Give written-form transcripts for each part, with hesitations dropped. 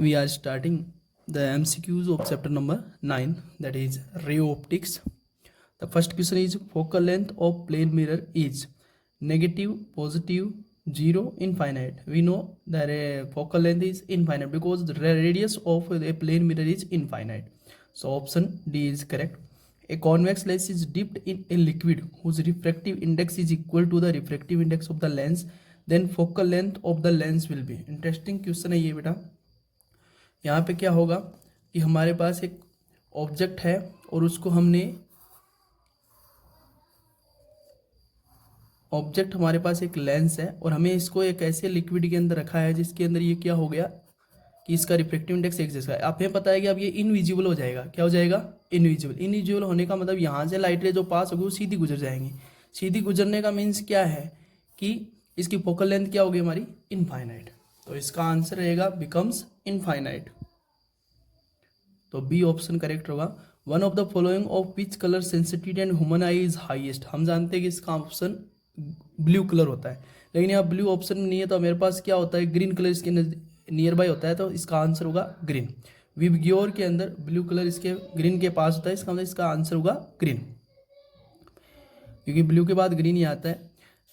We are starting the MCQs of chapter number 9, that is ray optics. The first question is focal length of plane mirror is negative, positive, 0, infinite. We know that focal length is infinite because the radius of a plane mirror is infinite. So option D is correct. A convex lens is dipped in a liquid whose refractive index is equal to the refractive index of the lens, then focal length of the lens will be. Interesting question है ये बेटा. यहाँ पे क्या होगा कि हमारे पास एक ऑब्जेक्ट है और उसको हमने ऑब्जेक्ट हमारे पास एक लेंस है और हमें इसको एक ऐसे लिक्विड के अंदर रखा है जिसके अंदर ये क्या हो गया कि इसका रिफ्लेक्टिव इंडेक्स एक जैसा है. आप हमें पता है कि अब ये इनविजिबल हो जाएगा. क्या हो जाएगा? इनविजिबल. इनविजिबल होने का मतलब यहाँ से लाइट रे जो पास होगी वो सीधी गुजर जाएंगी. सीधी गुजरने का मीन्स क्या है कि इसकी फोकल लेंथ क्या होगी हमारी? इनफाइनाइट. तो इसका आंसर रहेगा बिकम्स इनफाइनाइट. तो बी ऑप्शन करेक्ट होगा. One of the following of which colour sensitivity and human I is highest. हम जानते हैं कि इसका ऑप्शन ब्लू कलर होता है, लेकिन यहाँ ब्लू ऑप्शन में नहीं है तो मेरे पास क्या होता है? ग्रीन कलर इसके नियर बाई होता है, तो इसका आंसर होगा ग्रीन. विबग्योर के अंदर ब्लू कलर इसके ग्रीन के पास होता है, इसका मतलब इसका आंसर होगा ग्रीन, क्योंकि ब्लू के बाद ग्रीन ही आता है.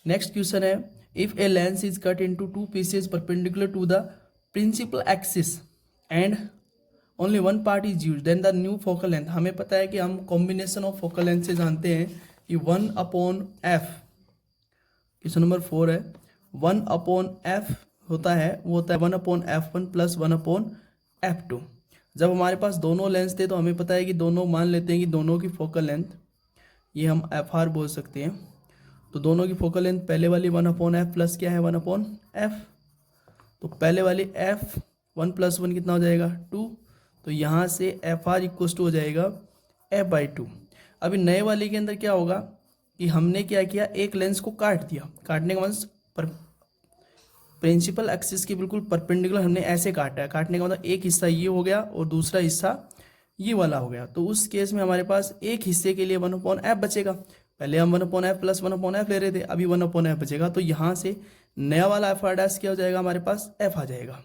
नेक्स्ट क्वेश्चन है if a lens is cut into two pieces perpendicular to the principal axis and only one part is use then the new focal length. हमें पता है कि हम कॉम्बिनेशन ऑफ फोकल लेंथ से जानते हैं कि 1/f. क्वेश्चन नंबर 4 है 1/f होता है, वो होता है 1/f1 प्लस 1/f2. जब हमारे पास दोनों लेंस थे तो हमें पता है कि दोनों मान लेते हैं कि दोनों की फोकल लेंथ ये हम FR बोल सकते हैं. तो दोनों की फोकल लेंथ पहले वाली 1/f प्लस क्या है 1/f. तो पहले वाली f 1 + 1 कितना हो जाएगा 2. तो यहाँ से FR इक्वल्स टू हो जाएगा f/2. अभी नए वाली के अंदर क्या होगा कि हमने क्या किया, एक लेंस को काट दिया. काटने का मतलब प्रिंसिपल एक्सिस के बिल्कुल परपेंडिकुलर हमने ऐसे काटा है. काटने का मतलब एक हिस्सा ये हो गया और दूसरा हिस्सा ये वाला हो गया. तो उस केस में हमारे पास एक हिस्से के लिए 1/f बचेगा. पहले हम 1/f प्लस 1/f ले रहे थे, अभी 1/f बचेगा. तो यहाँ से नया वाला FR' क्या हो जाएगा हमारे पास? f आ जाएगा.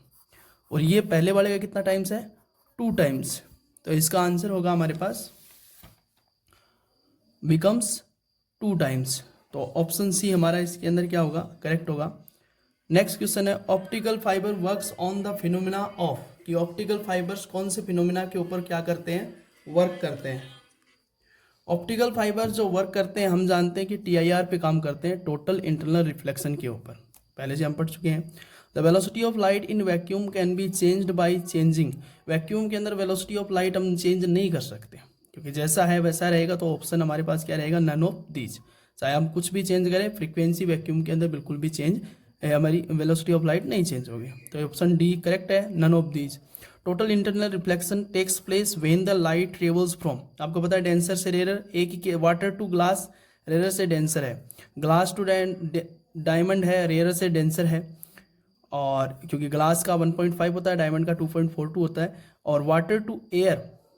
और ये पहले वाले का कितना टाइम्स है? 2 टाइम्स. तो इसका आंसर होगा हमारे पास बिकम्स 2 टाइम्स. तो ऑप्शन सी हमारा इसके अंदर क्या होगा? करेक्ट होगा. नेक्स्ट क्वेश्चन है optical fibre works on the phenomena of. कि ऑप्टिकल फाइबर्स कौन से फिनोमिना के ऊपर क्या करते हैं? वर्क करते हैं. ऑप्टिकल फाइबर जो वर्क करते हैं हम जानते हैं कि TIR पे काम करते हैं, टोटल इंटरनल रिफ्लेक्शन के ऊपर. पहले से हम पढ़ चुके हैं. The velocity of light in vacuum can be changed by changing. Vacuum के अंदर वेलोसिटी ऑफ लाइट हम चेंज नहीं कर सकते, क्योंकि जैसा है वैसा रहेगा. तो ऑप्शन हमारे पास क्या रहेगा? None of these. चाहे हम कुछ भी चेंज करें, फ्रीक्वेंसी वैक्यूम के अंदर बिल्कुल भी चेंज हमारी वेलोसिटी ऑफ लाइट नहीं चेंज होगी. तो ऑप्शन डी करेक्ट है, none of these. Total internal reflection takes place when the light travels from. आपको पता है डेंसर से रेयर, एक ही वाटर टू ग्लास रेयर से डेंसर है, ग्लास टू डायमंड है रेयर से डेंसर है. और क्योंकि ग्लास का 1.5 होता है, डायमंड का 2.42 होता है. और water to air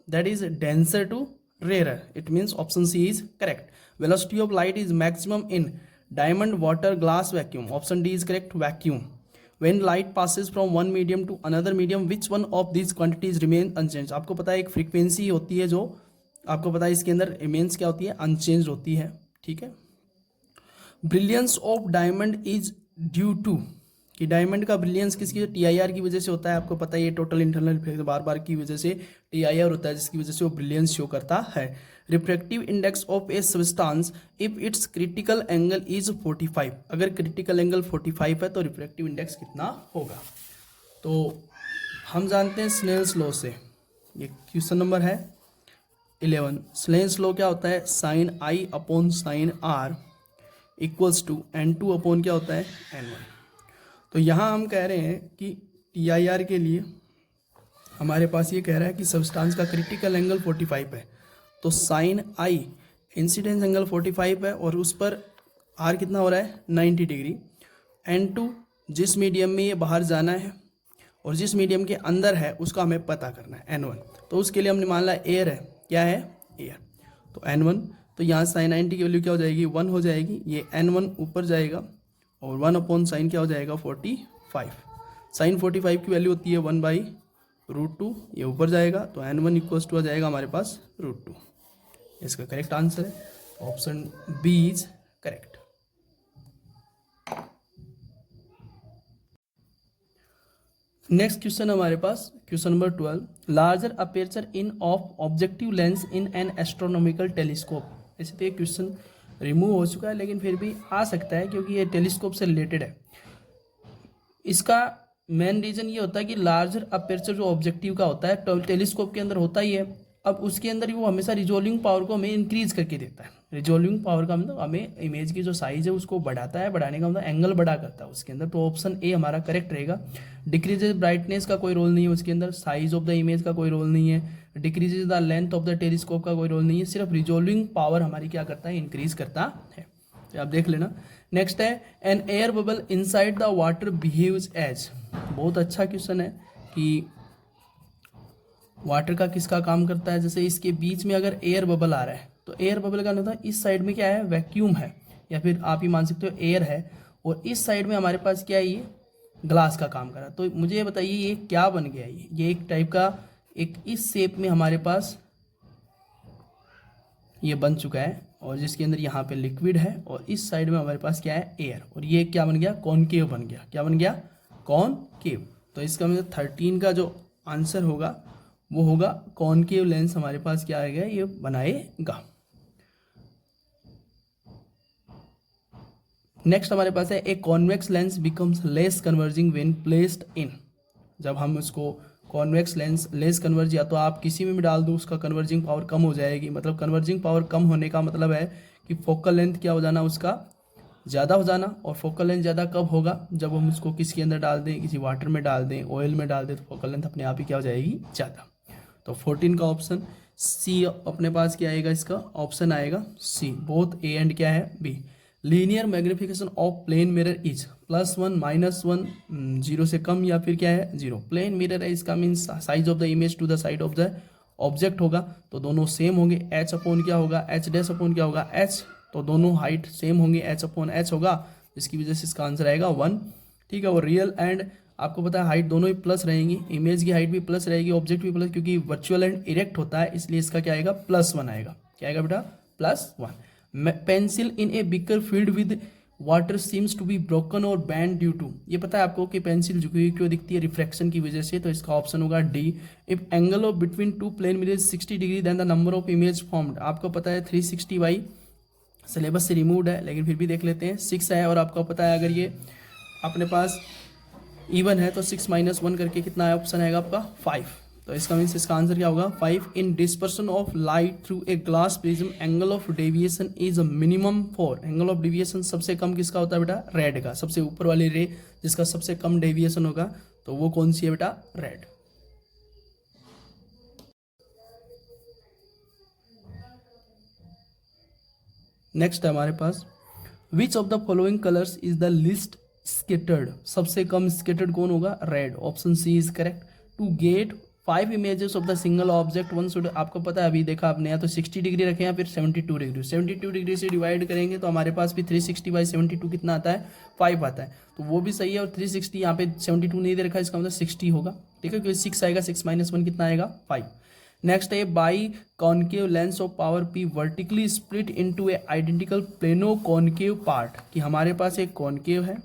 that is denser to rare. It means option C is correct. Velocity of light is maximum in diamond, water, glass, vacuum. Option D is correct, vacuum. When light passes from one medium to another medium, which one of these quantities remain unchanged? आपको पता है एक frequency होती है जो आपको पता है इसके अंदर इमेंस क्या होती है? अनचेंज होती है. ठीक है. Brilliance of diamond is due to. कि डायमंड का ब्रिलियंस किसकी? TIR की वजह से होता है. आपको पता है ये टोटल इंटरनल रिफ्लेक्शन बार बार की वजह से TIR होता है, जिसकी वजह से वो ब्रिलियंस शो करता है. Refractive index of a substance if it's critical angle is 45. अगर क्रिटिकल एंगल 45 है तो रिफ्रैक्टिव इंडेक्स कितना होगा? तो हम जानते हैं स्नेल्स लॉ से. ये क्वेश्चन नंबर है 11. स्नेल्स लॉ क्या होता है? sin I/sin R equals to N2 upon क्या होता है? N1. तो यहाँ हम कह रहे हैं कि TIR के लिए हमारे पास ये कह रहा है कि सब्सटेंस का क्रिटिकल एंगल 45 है. तो साइन I इंसिडेंस एंगल 45 है और उस पर R कितना हो रहा है? 90 डिग्री. N2 जिस मीडियम में ये बाहर जाना है और जिस मीडियम के अंदर है उसका हमें पता करना है N1. तो उसके लिए हमने मान लिया एयर है. क्या है? एयर. तो N1. तो यहाँ साइन 90 की वैल्यू क्या हो जाएगी? 1 हो जाएगी. ये N1 ऊपर जाएगा और 1/sin क्या हो जाएगा? 45. साइन 45 की वैल्यू होती है 1/√2. √2, ये ऊपर जाएगा तो n1 इक्वल्स टू आ जाएगा हमारे पास √2। इसका करेक्ट आंसर है option B is correct. Next question हमारे पास question number 12, larger aperture in of objective lens in an astronomical telescope. ऐसे तो ये क्वेश्चन रिमूव हो चुका है लेकिन फिर भी आ सकता है क्योंकि ये टेलीस्कोप से रिलेटेड है। इसका मेन रीजन ये होता है कि लार्जर अपेचर जो ऑब्जेक्टिव का होता है टेलीस्कोप के अंदर होता ही है, अब उसके अंदर वो हमेशा रिजोल्विंग पावर को हमें इंक्रीज करके देता है। रिजोल्विंग पावर का मतलब हमें इमेज की जो साइज है उसको बढ़ाता है, बढ़ाने का मतलब एंगल बड़ा करता है उसके अंदर। तो ऑप्शन ए हमारा करेक्ट रहेगा। डिक्रीजेज ब्राइटनेस का कोई रोल नहीं है उसके अंदर, साइज ऑफ द इमेज का कोई रोल नहीं है, decreases the length of the telescope का कोई रोल नहीं है, सिर्फ रिजोल्विंग पावर हमारी क्या करता है, इंक्रीज करता है। तो आप देख लेना। नेक्स्ट है an air bubble inside the water behaves as. बहुत अच्छा क्वेश्चन है कि वाटर का किसका काम करता है। जैसे इसके बीच में अगर एयर बबल आ रहा है तो एयर बबल का मतलब इस साइड में क्या है, वैक्यूम है, या फिर आप ही मान सकते हो एयर है, और इस साइड में हमारे पास क्या है, ये ग्लास का काम कर रहा है। तो मुझे ये बताइए ये क्या बन गया, ये एक टाइप का एक इस शेप में हमारे पास ये बन चुका है, और जिसके अंदर यहाँ पे लिक्विड है और इस साइड में हमारे पास क्या है, एयर, और ये क्या बन गया, कॉनकेव बन गया। क्या बन गया, कॉनकेव। तो इसका मतलब 13 का जो आंसर होगा वो होगा कॉनकेव लेंस हमारे पास क्या आएगा, ये बनाएगा। नेक्स्ट हमारे पास है a convex lens becomes less converging when placed in. जब हम उसको कॉन्वेक्स लेंस लेस कन्वर्ज, या तो आप किसी में भी डाल दो उसका कन्वर्जिंग पावर कम हो जाएगी। मतलब कन्वर्जिंग पावर कम होने का मतलब है कि फोकल लेंथ क्या हो जाना, उसका ज़्यादा हो जाना। और फोकल लेंथ ज़्यादा कब होगा, जब हम उसको किसके अंदर डाल दें, किसी वाटर में डाल दें, ऑयल में डाल दें, तो फोकल लेंथ अपने आप ही क्या हो जाएगी, ज़्यादा। तो 14 का ऑप्शन सी अपने पास क्या आएगा, इसका ऑप्शन आएगा सी, बोथ ए एंड क्या है, B. Linear magnification of plane mirror is +1 -1, 0 से कम या फिर क्या है, 0। प्लेन मिरर है, इसका means size of the image to the side of the object होगा, तो दोनों सेम होंगे। h अपॉन क्या होगा, h' अपॉन क्या होगा, h, तो दोनों हाइट सेम होंगे, h अपॉन h होगा, जिसकी वजह से इसका आंसर आएगा 1। ठीक है। और रियल एंड आपको पता है हाइट दोनों ही प्लस रहेंगी, इमेज की हाइट भी प्लस रहेगी, ऑब्जेक्ट भी प्लस, क्योंकि वर्चुअल एंड इरेक्ट होता है, इसलिए इसका क्या आएगा, +1 आएगा। क्या आएगा बेटा, +1। Pencil in a beaker filled with water seems to be broken और बैंड ड्यू टू। ये पता है आपको कि पेंसिल झुकी हुई क्यों दिखती है, रिफ्रैक्शन की वजह से। तो इसका ऑप्शन होगा D. If angle of between two plane mirrors 60 degree then the number of image formed. आपको पता है 360 बाई सिलेबस से रिमूव्ड है, लेकिन फिर भी देख लेते हैं, 6 है। और आपको पता है अगर ये अपने पास इवन है तो 6 - 1 करके कितना है, ऑप्शन आएगा आपका 5। तो इसका मीन्स इसका आंसर क्या होगा, 5। In dispersion of light through a glass prism angle of deviation is minimum 4। Angle of deviation सबसे कम किसका होता है बेटा, रेड का। सबसे ऊपर वाली रे जिसका सबसे कम डेविएशन होगा तो वो कौन सी है बेटा, रेड। नेक्स्ट है हमारे पास which of the following colours is the least scattered. सबसे कम स्केटर्ड कौन होगा, red. Option C is correct. To get 5 images of the single object one should, आपको पता है अभी देखा आपने, या तो 60 डिग्री रखें या फिर 72 डिग्री। 72 डिग्री से डिवाइड करेंगे तो हमारे पास भी 360 बाई 72 कितना आता है, 5 आता है। तो वो भी सही है। और 360 यहाँ पे 72 नहीं दे रखा, इसका मतलब 60 होगा। ठीक है, क्योंकि 6 आएगा, 6 - 1 कितना आएगा, 5। नेक्स्ट है by concave lens of power P vertically split into A identical plano concave part. कि हमारे पास एक कॉनकेव है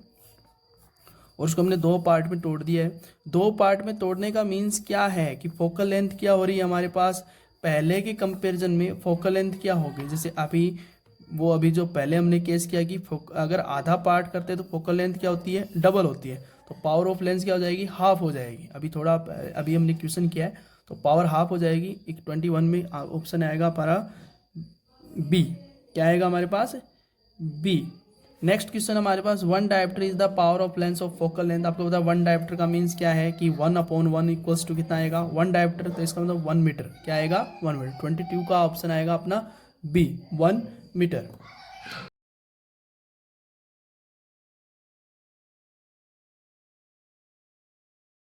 और उसको हमने 2 पार्ट में तोड़ दिया है। 2 पार्ट में तोड़ने का मीन्स क्या है कि फोकल लेंथ क्या हो रही है हमारे पास, पहले के कंपैरिजन में फोकल लेंथ क्या होगी। जैसे अभी जो पहले हमने केस किया कि अगर आधा पार्ट करते हैं तो फोकल लेंथ क्या होती है, डबल होती है। तो पावर ऑफ लेंस क्या हो जाएगी, हाफ हो जाएगी। अभी हमने क्वेश्चन किया है तो पावर हाफ हो जाएगी। 21 में ऑप्शन आएगा हमारा बी। क्या आएगा हमारे पास, बी। नेक्स्ट क्वेश्चन हमारे पास 1 dioptre is the power of lens of focal length. आपको पता है 1 डायप्टर का मीन्स क्या है कि 1/1 इक्वल्स टू कितना आएगा, 1 डायप्टर, तो इसका मतलब 1 मीटर। क्या आएगा, 1 मीटर। 22 का ऑप्शन आएगा अपना बी, 1 मीटर।